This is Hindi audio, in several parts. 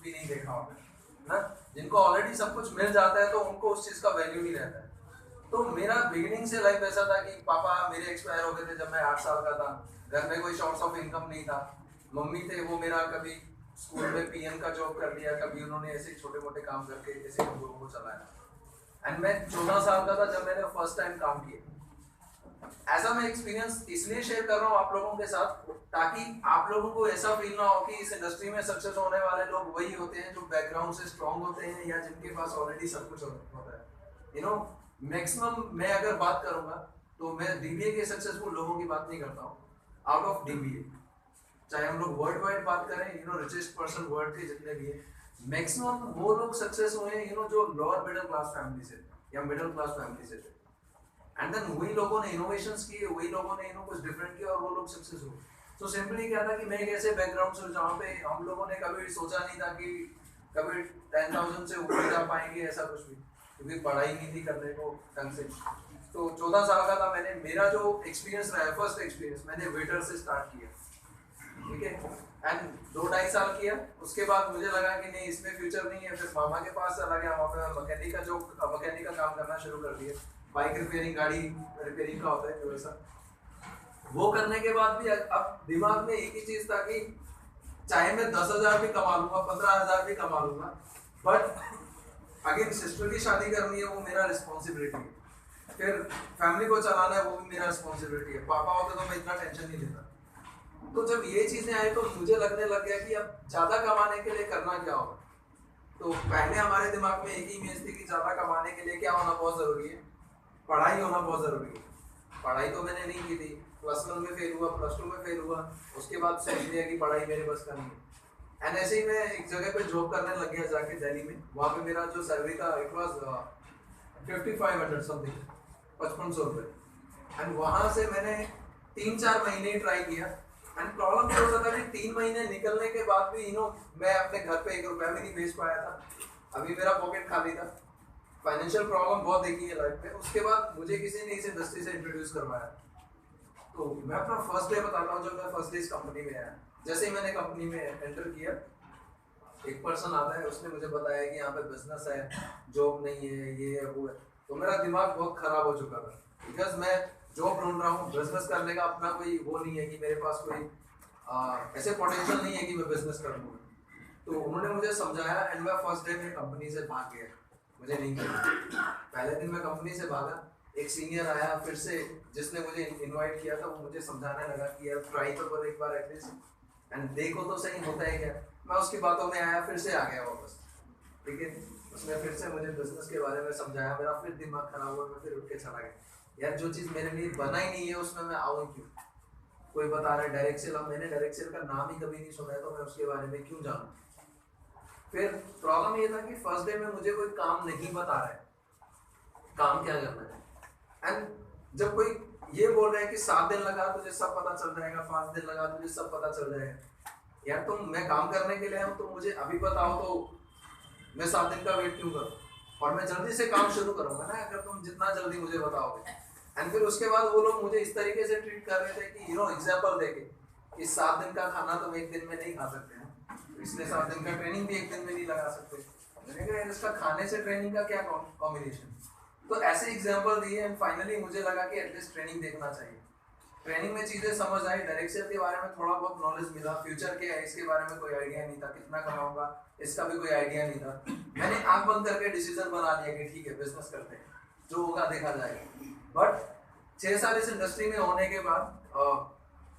भी नहीं देखा होगा ना। जिनको ऑलरेडी सब कुछ मिल जाता है तो उनको उस चीज़ का वैल्यू नहीं रहता है। तो मेरा बिगिनिंग से लाइफ ऐसा था कि पापा मेरे एक्सपायर हो गए थे जब मैं 8 साल का था। घर में कोई सोर्स ऑफ इनकम नहीं था। मम्मी थे, वो मेरा कभी स्कूल में पीएन का जॉब कर दिया, कभी उन्होंने ऐसे छोटे मोटे काम करके ऐसे हम लोगों को चलाया। एंड मैं 14 साल का था जब मैंने फर्स्ट टाइम काम किया। ऐसा मैं एक्सपीरियंस इसलिए शेयर कर रहा हूँ आप लोगों के साथ ताकि आप लोगों को ऐसा फील ना हो कि इस इंडस्ट्री में सक्सेस होने वाले लोग वही होते हैं जो बैकग्राउंड से स्ट्रांग होते हैं या जिनके पास ऑलरेडी सब कुछ होता है। मैक्सिमम मैं अगर बात करूंगा तो मैं डीबीए के सक्सेसफुल लोगों की बात नहीं करता हूँ। आउट ऑफ डीबीए, चाहे हम लोग वर्ल्ड वाइड बात करें, रिचेस्ट पर्सन वर्ल्ड के जितने भी है, मैक्सिमम वो लोग सक्सेस हुए हैं जो लोअर मिडिल क्लास फैमिली से या मिडिल क्लास फैमिली से थे। एंड देन वही लोगों ने इनोवेशंस किए, वही लोगों ने कुछ डिफरेंट किया और वो लोग सक्सेस हुए। तो सिंपली क्या था कि मैं एक ऐसे बैकग्राउंड से जहाँ पे हम लोगों ने कभी सोचा नहीं था कि कभी 10,000 से ऊपर जा पाएंगे, ऐसा कुछ भी, क्योंकि पढ़ाई नहीं थी करने को ढंग से। तो 14 साल का था, मैंने मेरा जो एक्सपीरियंस रहा है, फर्स्ट एक्सपीरियंस मैंने वेटर से स्टार्ट किया, ठीक है। एंड 2-2.5 साल किया, उसके बाद मुझे लगा कि नहीं इसमें फ्यूचर नहीं है। फिर मामा के पास चला गया, वहाँ पे मैकेनिक का काम करना शुरू कर दिया। बाइक रिपेयरिंग, गाड़ी रिपेयरिंग का होता है जो ऐसा। वो करने के बाद भी अब दिमाग में एक ही चीज था कि चाहे मैं 10,000 भी कमा लूंगा, 15,000 भी कमा लूंगा, बट अगेन सिस्टर की शादी करनी है, वो मेरा रिस्पॉन्सिबिलिटी है। फिर फैमिली को चलाना है, वो भी मेरा रिस्पॉन्सिबिलिटी है। पापा होते तो मैं इतना टेंशन नहीं लेता। तो जब ये चीजें आई तो मुझे लगने लग गया कि अब ज्यादा कमाने के लिए करना क्या होगा। तो पहले हमारे दिमाग में एक ही इमेज थी कि ज्यादा कमाने के लिए क्या होना बहुत जरूरी है, पढ़ाई होना बहुत जरूरी है। पढ़ाई तो मैंने नहीं की थी, +1 में फेल हुआ, +2 में फेल हुआ, उसके बाद सोच लिया कि पढ़ाई मेरे बस का नहीं है। एंड ऐसे ही मैं एक जगह पे जॉब करने लग गया जाके दिल्ली में। वहाँ पे मेरा जो सैलरी था इट वाज 5500 समथिंग, 5500 रुपये। एंड वहाँ से मैंने 3-4 महीने ट्राई किया। एंड प्रॉब्लम ये होता था कि 3 महीने निकलने के बाद भी मैं अपने घर पे 1 रुपया भी नहीं भेज पाया था। अभी मेरा पॉकेट खाली था। फाइनेंशियल प्रॉब्लम बहुत देखी है लाइफ में। उसके बाद मुझे किसी ने इस इंडस्ट्री से इंट्रोड्यूस करवाया। तो मैं अपना फर्स्ट डे बताता हूँ, जब मैं फर्स्ट डे इस कंपनी में आया। जैसे ही मैंने कंपनी में एंटर किया, एक पर्सन आता है, उसने मुझे बताया कि यहाँ पे बिजनेस है, जॉब नहीं है, ये है वो है। तो मेरा दिमाग बहुत खराब हो चुका था, बिकॉज मैं जॉब ढूंढ रहा हूँ, बिजनेस करने का अपना कोई वो नहीं है कि मेरे पास कोई ऐसे पोटेंशियल नहीं है कि मैं बिजनेस कर लूँ। तो उन्होंने मुझे समझाया एंड मैं फर्स्ट डे में कंपनी से भाग गया, मुझे नहीं किया। पहले दिन मैं कंपनी से भागा, एक सीनियर आया फिर से जिसने मुझे इनवाइट किया था, वो मुझे समझाने लगा कि यार ट्राई तो करो एक बार एटलीस्ट एंड देखो तो सही होता है क्या। मैं उसकी बातों में आया, फिर से आ गया वापस, ठीक है। उसने फिर से मुझे बिजनेस के बारे में समझाया, मेरा फिर दिमाग खराब हुआ, मैं फिर उठ के चला गया। यार जो चीज़ मेरे लिए बना ही नहीं है उसमें मैं आऊँ क्यों। कोई बता रहा है डायरेक्ट सेल, अब मैंने डायरेक्ट सेल का नाम ही कभी नहीं सुना है, तो मैं उसके बारे में क्यों जानूँ। फिर प्रॉब्लम ये था कि फर्स्ट डे में मुझे कोई काम नहीं बता रहा है, काम क्या करना है। एंड जब कोई ये बोल रहा है कि 7 दिन लगा तुझे सब पता चल जाएगा, 5 दिन लगा तुझे सब पता चल जाएगा, यार तुम मैं काम करने के लिए हूँ, तो मुझे अभी बताओ तो मैं 7 दिन का वेट क्यों करूँ, और मैं जल्दी से काम शुरू करूँगा ना अगर तुम जितना जल्दी मुझे बताओगे। एंड फिर उसके बाद वो लोग मुझे इस तरीके से ट्रीट कर रहे थे कि एग्जाम्पल देके कि 7 दिन का खाना तुम एक दिन में नहीं खा सकते हैं, इसलिए 7 दिन का ट्रेनिंग भी एक दिन में नहीं लगा सकते। मैंने कहा इसका खाने से ट्रेनिंग का क्या कॉम्बिनेशन। तो ऐसे एग्जाम्पल दिए एंड फाइनली मुझे लगा कि एटलीस्ट ट्रेनिंग देखना चाहिए। ट्रेनिंग में चीज़ें समझ आई, डायरेक्ट सेल के बारे में थोड़ा बहुत नॉलेज मिला, फ्यूचर क्या है इसके बारे में कोई आइडिया नहीं था, कितना कमाऊंगा इसका भी कोई आइडिया नहीं था। मैंने आंख बंद करके डिसीजन बना लिया कि ठीक है बिजनेस करते हैं, जो होगा देखा जाएगा। बट 6 साल इस इंडस्ट्री में होने के बाद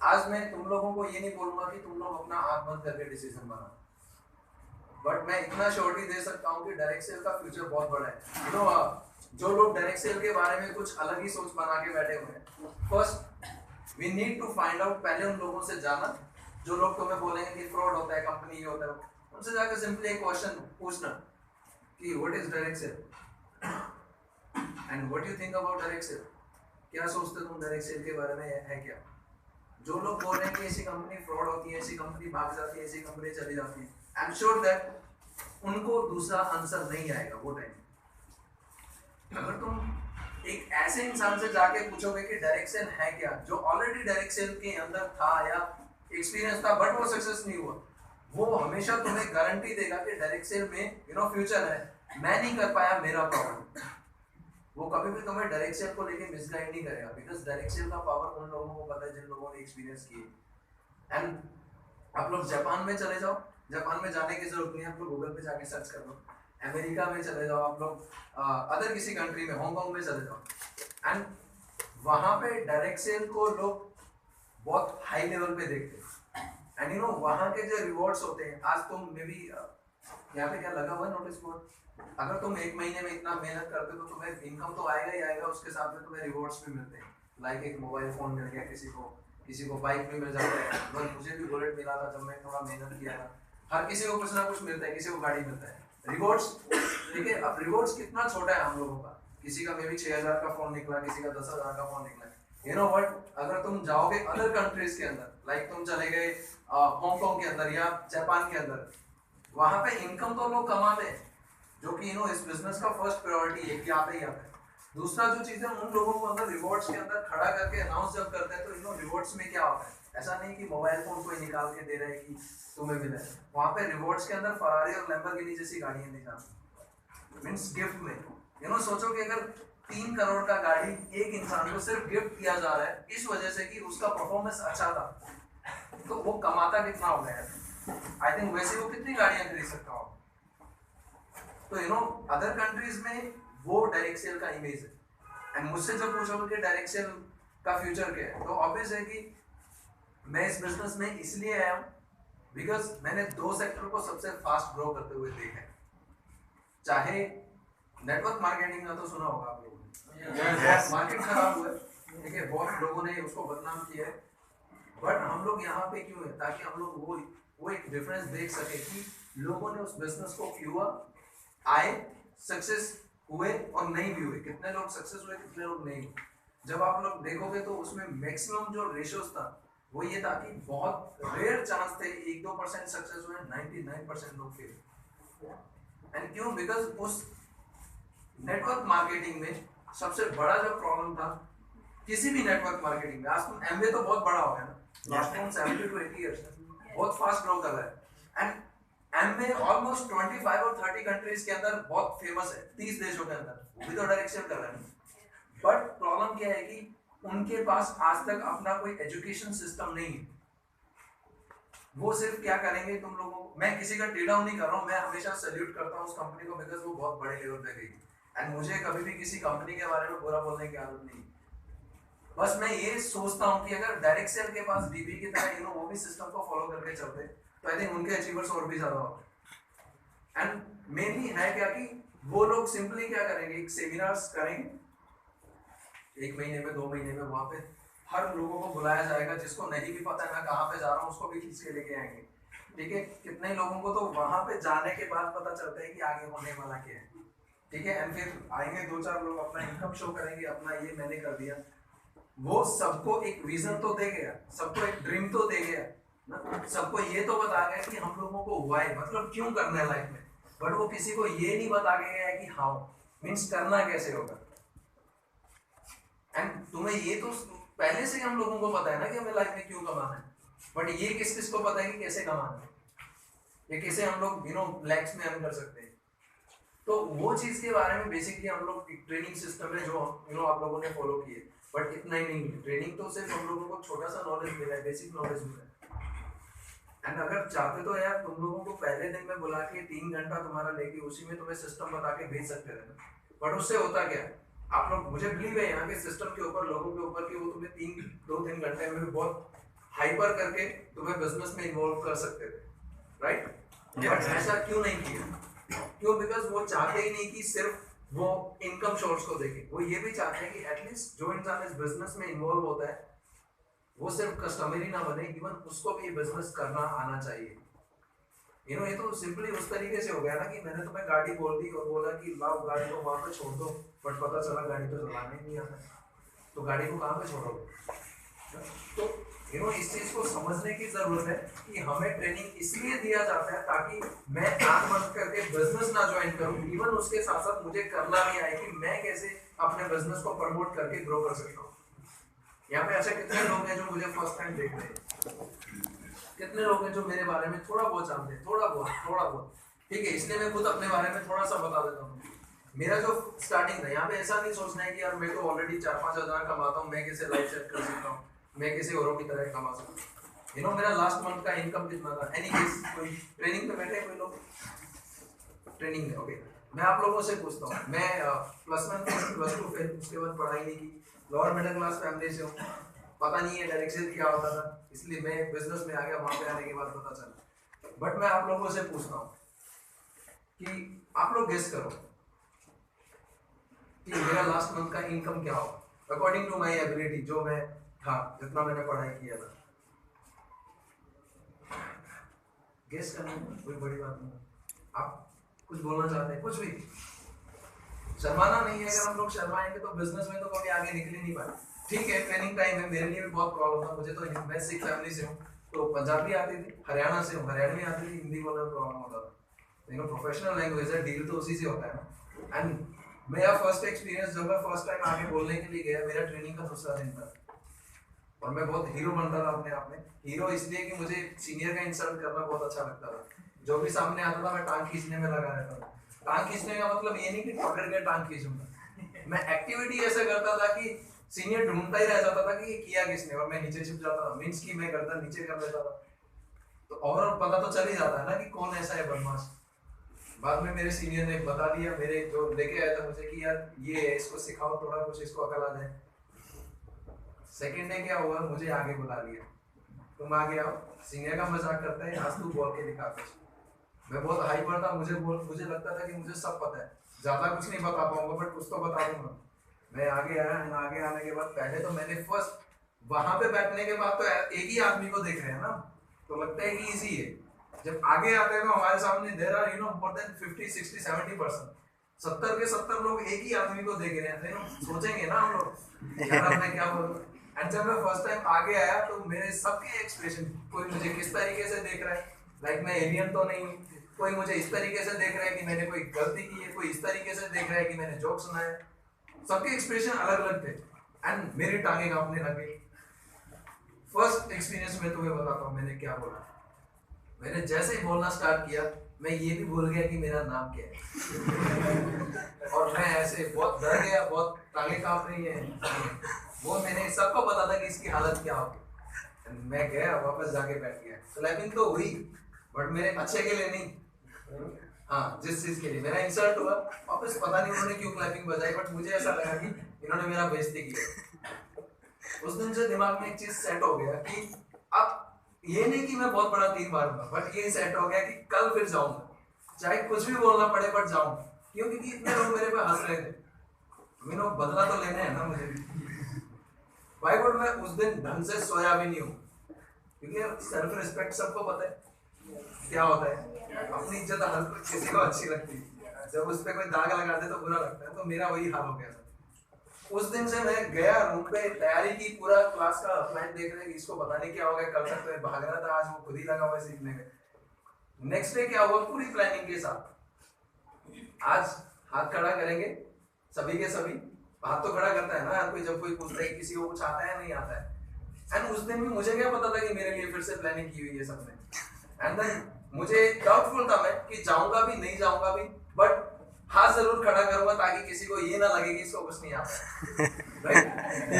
आज मैं तुम लोगों को ये नहीं बोलूंगा कि तुम लोग अपना आंख बंद करके डिसीजन बनाओ, बट मैं इतना श्योरिटी दे सकता हूँ कि डायरेक्ट सेल का फ्यूचर बहुत बड़ा है। जो लोग डायरेक्ट सेल के बारे में कुछ अलग ही सोच बना के बैठे हुए हैं, first we need to find out, पहले उन लोगों से जाना जो लोग तुम्हें बोलेंगे कि फ्रॉड होता है, कंपनी ये होता है, उनसे जाकर सिंपली एक क्वेश्चन पूछना कि what is direct cell and what you think about direct cell, क्या सोचते हो तुम डायरेक्ट सेल के बारे में है क्या। जो लोग बोल रहे हैं कि ऐसी कंपनी फ्रॉड होती है, ऐसी कंपनी भाग जाती है, ऐसी कंपनी चली जाती है, आई एम श्योर दैट उनको दूसरा आंसर नहीं आएगा वो टाइम। अगर तुम एक ऐसे इंसान से जाके पूछोगे कि डायरेक्ट सेल है क्या, जो ऑलरेडी डायरेक्ट सेल के अंदर था या एक्सपीरियंस था बट वो सक्सेस नहीं हुआ, वो हमेशा तुम्हें गारंटी देगा कि डायरेक्ट सेल में फ्यूचर है, मैं नहीं कर पाया मेरा प्रॉब्लम। वो कभी भी तुम्हें डायरेक्ट सेल को लेके मिसगाइड नहीं करेगा, बिकॉज डायरेक्ट सेल का पावर उन लोगों को पता है जिन लोगों ने एक्सपीरियंस किए। एंड आप लोग जापान में चले जाओ, जापान में जाने की जरूरत नहीं है, आप लोग गूगल पे जाके सर्च कर लो। अमेरिका में चले जाओ आप लोग, अदर किसी कंट्री में, हांगकांग में चले जाओ, एंड वहां पे डायरेक्ट सेल को लोग बहुत हाई लेवल पे देखते हैं। एंड वहां के जो रिवॉर्ड्स होते हैं, आज तुम मे बी यहाँ पे क्या लगा हुआ है नोटिस बोर्ड, अगर तुम एक महीने में इतना मेहनत करते हो तो तुम्हें इनकम तो आएगा ही आएगा, उसके साथ में तुम्हें रिवॉर्ड्स भी मिलते हैं। लाइक एक मोबाइल फोन मिल गया, किसी को बाइक भी मिल जाता है। बस मुझे भी बुलेट मिला था जब मैं थोड़ा मेहनत किया था। हर किसी को कुछ ना कुछ मिलता है, किसी को गाड़ी मिलता है, रिवॉर्ड्स। ठीक है, अब रिवॉर्ड्स कितना छोटा है हम लोगों का, किसी का मे बी 6000 का फोन निकला, किसी का 10,000 का फोन निकला। यू नो व्हाट, अगर तुम जाओगे अदर कंट्रीज के अंदर, लाइक तुम चले गए हांगकांग के अंदर या जापान के अंदर, वहां पे इनकम तो लोग कमाते हैं, जो कि इस बिजनेस का फर्स्ट प्रायोरिटी है कि आते ही आते हैं। दूसरा जो चीज है, उन लोगों को अंदर रिवॉर्ड्स के अंदर खड़ा करके अनाउंस जब करते हैं तो रिवॉर्ड्स में क्या होता है, ऐसा नहीं कि मोबाइल फोन कोई निकाल के दे रहा है कि तुम्हें मिला है। वहां पे रिवॉर्ड्स के अंदर फरारी और लैम्बोर्गिनी जैसी गाड़ियां दी जाती, मींस गिफ्ट में। सोचो कि अगर 3 करोड़ का गाड़ी एक इंसान को सिर्फ गिफ्ट किया जा रहा है इस वजह से कि उसका परफॉर्मेंस अच्छा था, तो वो कमाता कितना हो गया है। आई थिंक वैसे वो कितनी गाड़ियां खरीद सकता हो। तो अदर कंट्रीज में वो डायरेक्ट सेल का इमेज है। एंड मुझसे जब पूछोगे कि डायरेक्ट सेल का फ्यूचर क्या है, तो ऑब्वियस है कि मैं इस बिजनेस में इसलिए आया हूँ बिकॉज मैंने 2 सेक्टर को सबसे फास्ट ग्रो करते हुए देखा है। चाहे नेटवर्क मार्केटिंग का तो सुना होगा आप लोगों ने, मार्केट खराब हुआ है, ठीक है, बहुत लोगों ने उसको बदनाम किया है, बट हम लोग यहाँ पे क्यों है, ताकि हम लोग वो एक डिफरेंस देख सके कि लोगों ने उस बिजनेस को किया, आए, सक्सेस हुए और नहीं भी हुए, कितने लोग सक्सेस हुए, कितने लोग नहीं। जब आप लोग देखोगे तो उसमें मैक्सिमम जो रेशियोज था वो ये था कि बहुत रेयर चांस थे 1-2% सक्सेस हुए, 99% लोग फेल। एंड क्यों? बिकॉज उस नेटवर्क मार्केटिंग में सबसे बड़ा जो प्रॉब्लम था, किसी भी नेटवर्क मार्केटिंग में, आज तुम एमवे तो बहुत बड़ा हो गया ना, लास्ट 70 to 80 years बहुत फास्ट ग्रो कर रहा है। एंड एमवे ऑलमोस्ट 25 और 30 कंट्रीज के अंदर बहुत फेमस है, 30 देशों के अंदर, वो भी तो डायरेक्ट सेल कर रहे हैं। बट प्रॉब्लम क्या है कि उनके पास आज तक अपना कोई एजुकेशन सिस्टम नहीं है। वो सिर्फ क्या करेंगे, तुम लोगों को, मैं किसी का टेढ़ा नहीं कर रहा हूँ, मैं हमेशा सैल्यूट करता हूँ उस कंपनी को बिकॉज वो बहुत बड़े लेवल पे गई, एंड मुझे कभी भी किसी कंपनी के बारे में बुरा बोलने की आदत नहीं। बस मैं ये सोचता हूँ कि अगर डायरेक्ट सेल के पास डीबी की तरह वो भी सिस्टम को फॉलो करके चलते तो आई थिंक उनके अचीवर्स और भी ज्यादा होते। एंड मेनली है क्या कि वो लोग सिंपली क्या करेंगे, एक सेमिनार्स करेंगे 1 महीने में, 2 महीने में, वहां पे हर लोगों को बुलाया जाएगा, जिसको नहीं भी पता है मैं कहाँ पे जा रहा हूँ उसको भी खींच के लेके आएंगे। ठीक है, कितने लोगों को तो वहां पे जाने के बाद पता चलता है कि आगे होने वाला क्या है। ठीक है, एंड फिर आएंगे 2-4 लोग, अपना इनकम शो करेंगे, अपना ये मैंने कर दिया। वो सबको एक विजन तो दे गया, सबको एक ड्रीम तो दे गया ना, सबको ये तो बता गया कि हम लोगों को व्हाई, मतलब क्यों करना है लाइफ में, बट वो किसी को ये नहीं बता गया है कि हाउ, मीन्स करना कैसे होगा। एंड तुम्हें ये तो पहले से हम लोगों को पता है ना कि हमें लाइफ में क्यों कमाना है, बट ये किस किस को पता है कि कैसे कमाना है, ये कैसे हम लोग लैक्स में अर्न कर सकते हैं। तो वो चीज के बारे में बेसिकली हम लोग एक ट्रेनिंग सिस्टम है जो आप लोगों ने फॉलो की है, बट इतना ही नहीं है। ट्रेनिंग तो सिर्फ हम लोगों को छोटा सा नॉलेज मिला है, बेसिक नॉलेज मिला है। एंड अगर चाहते तो यार तुम लोगों को पहले दिन में बुला के 3 घंटा तुम्हारा लेके उसी में तुम्हें सिस्टम बता के भेज सकते थे ना, बट उससे होता क्या, आप लोग, मुझे बिलीव है यहाँ के सिस्टम के ऊपर, लोगों के ऊपर कि वो तुम्हें 2-3 घंटे में भी बहुत हाइपर करके तुम्हें बिजनेस में इन्वॉल्व कर सकते थे, राइट? बट ऐसा क्यों नहीं किया? क्यों? बिकॉज वो चाहते ही नहीं कि सिर्फ वो इनकम सोर्स को देखें, वो ये भी चाहते हैं कि एटलीस्ट जो इंसान इस बिजनेस में इन्वॉल्व होता है वो सिर्फ कस्टमर ही ना बने, इवन उसको भी बिजनेस करना आना चाहिए। ये तो सिंपली उस तरीके से हो गया ना कि मैंने तुम्हें गाड़ी बोल दी और बोला कि लाओ गाड़ी को वहां पे छोड़ दो, बट पता चला गाड़ी तो चलाने नहीं आता, तो गाड़ी को कहाँ पे छोड़ोगे? तो इस चीज को समझने की जरूरत है कि हमें ट्रेनिंग इसलिए दिया जाता है ताकि मैं आंख बंद करके बिजनेस ना ज्वाइन करूं, इवन उसके साथ साथ मुझे करना भी आए कि मैं कैसे अपने बिजनेस को प्रमोट करके ग्रो कर सकता हूँ। यहाँ पे ऐसे कितने लोग हैं जो मुझे फर्स्ट टाइम देख रहे हैं, कितने लोग हैं जो मेरे बारे में थोड़ा बहुत जानते हैं, थोड़ा बहुत, ठीक है। इसलिए मैं खुद अपने बारे में थोड़ा सा बता देता हूँ। मेरा जो स्टार्टिंग था, यहाँ पे ऐसा नहीं सोचना है कि यार मैं तो ऑलरेडी 4-5 हज़ार कमाता हूँ, मैं कैसे लाइफ सेट कर सकता हूँ, मैं कैसे औरों की तरह कमा सकता हूँ। यू नो मेरा लास्ट मंथ का इनकम कितना था? एनी केस, कोई ट्रेनिंग पे बैठे कोई लोग ट्रेनिंग में? ओके, मैं आप लोगों से पूछता हूँ। मैं +1 +2 फिर उसके बाद पढ़ाई नहीं की, लोअर मिडिल क्लास फैमिली से हूँ, पता नहीं है डायरेक्शन क्या होता था, इसलिए मैं बिजनेस में आ गया। वहाँ पे आने के बाद पता चला। बट मैं आप लोगों से पूछता हूँ कि आप लोग गेस करो कि मेरा लास्ट मंथ का इनकम क्या होगा अकॉर्डिंग टू माई एबिलिटी, जो मैं था, जितना मैंने पढ़ाई किया था। गेस करना कोई बड़ी बात नहीं। आप कुछ बोलना चाहते हैं? कुछ भी शर्माना नहीं है। अगर हम लोग शर्माएंगे तो बिजनेस में तो कभी आगे निकल ही नहीं पाए। ठीक है, ट्रेनिंग टाइम है, मेरे लिए भी बहुत प्रॉब्लम था। मुझे तो मैं सिख फैमिली से हूँ, तो पंजाबी आती थी, हरियाणा से हूँ, हरियाणवी आती थी, हिंदी बोलने में प्रॉब्लम होता था। यू नो प्रोफेशनल लैंग्वेज है, डील तो उसी से होता है ना। एंड मेरा फर्स्ट एक्सपीरियंस, जब मैं फर्स्ट टाइम आगे बोलने के लिए गया, मेरा ट्रेनिंग का दूसरा दिन था और मैं बहुत हीरो बनता था अपने आप में। हीरो इसलिए कि मुझे सीनियर का इंसल्ट करना बहुत अच्छा लगता था। जो भी सामने आता था मैं टांग खींचने में लगा रहता था। टांग खींचने का मतलब ये नहीं कि पकड़ के टांग खींचूंगा, मैं एक्टिविटी ऐसा करता था कि सीनियर ढूंढता ही रह जाता था कि ये किया किसने, और मैं नीचे छिप जाता था। मीन्स की मैं गर्दन नीचे कर लेता था, तो और पता तो चल ही जाता है ना कि कौन ऐसा है बदमाश। बाद में मेरे सीनियर ने बता दिया, मेरे जो लेके आया था मुझे, कि यार ये है, इसको सिखाओ थोड़ा कुछ, इसको अकल आ जाए। सेकंड डे क्या हुआ, मुझे आगे बुला लिया, तुम आगे आओ, सीनियर का मजाक करता है, आज तू बोल के दिखा कुछ। मैं बहुत हाइपर था, मुझे लगता था कि मुझे सब पता है, ज्यादा कुछ नहीं बता पाऊंगा बट कुछ तो बता दूंगा। मैं आगे आया, आगे आने के बाद पहले तो मैंने फर्स्ट वहां पे बैठने के बाद तो एक ही आदमी को देख रहे हैं ना, तो लगता है कि इजी है। जब आगे आते हैं तो हमारे सामने देयर आर मोर देन 50-60-70%, 70 के 70 लोग एक ही आदमी को देख रहे हैं। सोचेंगे ना हम लोग यार मैं क्या बोलूं। एंड जब मैं फर्स्ट टाइम आगे आया तो मेरे सबके एक्सप्रेशन, कोई मुझे किस तरीके से देख रहा है, लाइक मैं एलियन तो नहीं हूँ, कोई मुझे इस तरीके से देख रहा है कि मैंने कोई गलती की है, कोई इस तरीके से देख रहा है कि मैंने जोक सुनाया। सबके एक्सप्रेशन अलग अलग थे एंड मेरी टांगे कांपने लगी। फर्स्ट एक्सपीरियंस में तुम्हें बताता हूँ मैंने क्या बोला। मैंने जैसे ही बोलना स्टार्ट किया, मैं ये भी भूल गया कि मेरा नाम क्या है और मैं ऐसे बहुत डर गया, बहुत टांगे कांप रही है। वो मैंने सबको पता था कि इसकी हालत क्या होगी। मैं गया, वापस जाके बैठ गया। क्लैपिंग तो हुई बट मेरे अच्छे के लिए नहीं, हाँ जिस चीज के लिए मेरा इंसल्ट हुआ, वापस पता नहीं उन्होंने क्यों क्लैपिंग बजाई, बट मुझे ऐसा लगा कि इन्होंने मेरा बेइज्जती किया। उस दिन से दिमाग में एक चीज सेट हो गया कि अब ये नहीं कि मैं बहुत बड़ा तीर मारूंगा, बट ये सेट हो गया कि कल फिर जाऊंगा, चाहे कुछ भी बोलना पड़े बट जाऊंगा। क्यों? क्योंकि इतने लोग मेरे पे हंस रहे थे। मीनो बदला तो लेना है ना मुझे भी। भाई बट मैं उस दिन ढंग से सोया भी नहीं हूँ, क्योंकि सेल्फ रिस्पेक्ट सबको पता है क्या होता है। अपनी इज्जत हर किसी को अच्छी लगती है, जब उस पर कोई दाग लगा दे तो बुरा लगता है। तो मेरा वही हाल हो गया था। उस दिन से मैं गया रूम पे, तैयारी की, पूरा क्लास का अपलाइन देख रहे हैं कि इसको पता नहीं क्या हो गया, कल तक तो भाग रहा था, आज वो खुद ही लगा हुआ सीखने में। नेक्स्ट डे क्या हुआ, पूरी प्लानिंग के साथ आज हाथ खड़ा करेंगे सभी के सभी। हाथ तो खड़ा करता है ना हर कोई जब कोई पूछता है किसी को कुछ आता है नहीं आता है। एंड उस दिन भी मुझे क्या पता था कि मेरे लिए फिर से प्लानिंग की हुई है सबने। एंड देन मुझे डाउटफुल था मैं कि जाऊंगा भी नहीं जाऊंगा भी, बट हाथ जरूर खड़ा करूंगा ताकि किसी को ये ना लगे कि इसको कुछ नहीं आता। राइट?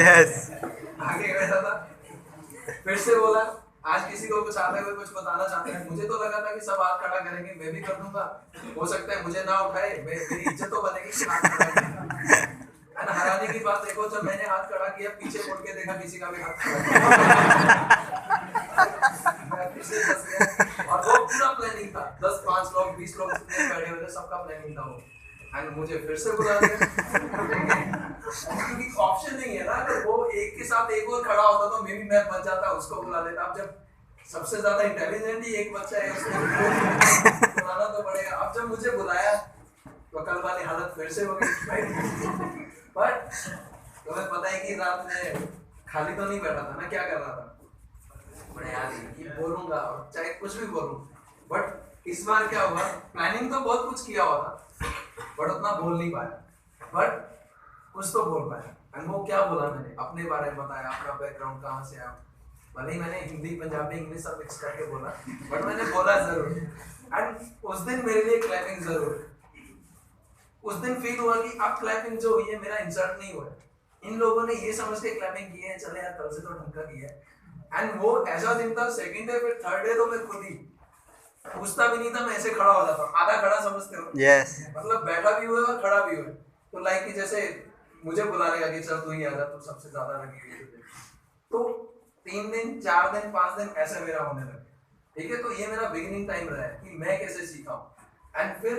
यस। आगे बैठा था, फिर से बोला आज किसी को कुछ आता है, कोई कुछ बताना चाहता है। मुझे तो लगा था कि सब हाथ खड़ा करेंगे, मैं भी कर दूंगा, हो सकता है मुझे ना उठाए, मेरी इज्जत तो बनेगी कि हाथ खड़ा करेंगे। एंड हराने की बात देखो, जब मैंने हाथ खड़ा किया, पीछे मुड़ के देखा किसी का भी हाथ खड़ा मैं फिर से फंस गया। और वो पूरा प्लानिंग था, 10-5 लोग 20 लोग बैठे हुए थे, सबका प्लानिंग था वो। एंड मुझे फिर से बुला दिया क्योंकि ऑप्शन नहीं है ना, अगर वो एक के साथ एक और खड़ा होता तो मे भी मैं बच जाता, उसको बुला लेता। अब जब सबसे ज्यादा इंटेलिजेंट ही एक बच्चा है, उसको बुलाना तो पड़ेगा। अब जब मुझे बुलाया तो कल वाली हालत फिर से हो गई। बट तुम्हें पता है कि रात में खाली तो नहीं बैठा था ना, क्या कर रहा था, मैं यार ये बोलूंगा चाहे कुछ भी बोलूं। बट इस बार क्या हुआ, प्लानिंग तो बहुत कुछ किया हुआ था बट उतना बोल नहीं पाया, बट कुछ तो बोल पाया। एंड वो क्या बोला, मैंने अपने बारे में बताया, अपना बैकग्राउंड कहाँ से आया, भले ही मैंने हिंदी पंजाबी इंग्लिश सब मिक्स करके बोला, बट मैंने बोला जरूर। एंड उस दिन मेरे लिए क्लैपिंग जरूर, उस दिन फील हुआ कि अब क्लैपिंग जो हुई है मेरा इंसल्ट नहीं हुआ है, इन लोगों ने ये समझ के क्लैपिंग की है, चले यार कल से तो ढंग का किया है। एंड वो ऐसा दिन था, सेकंड डे फिर थर्ड डे तो मैं खुद ही पूछता भी नहीं था, मैं ऐसे खड़ा हो जाता, आधा खड़ा समझते हो, यस मतलब बैठा भी हुआ है और खड़ा भी हुआ है। तो लाइक कि जैसे मुझे बुलाने का कि चल तू ही आजा, तू सबसे ज्यादा लगेगी तुझे। तो 3 दिन 4 दिन 5 दिन ऐसे मेरा होने लगा, ठीक है। तो ये मेरा बिगिनिंग टाइम रहा है कि मैं कैसे सीखा हूँ। एंड फिर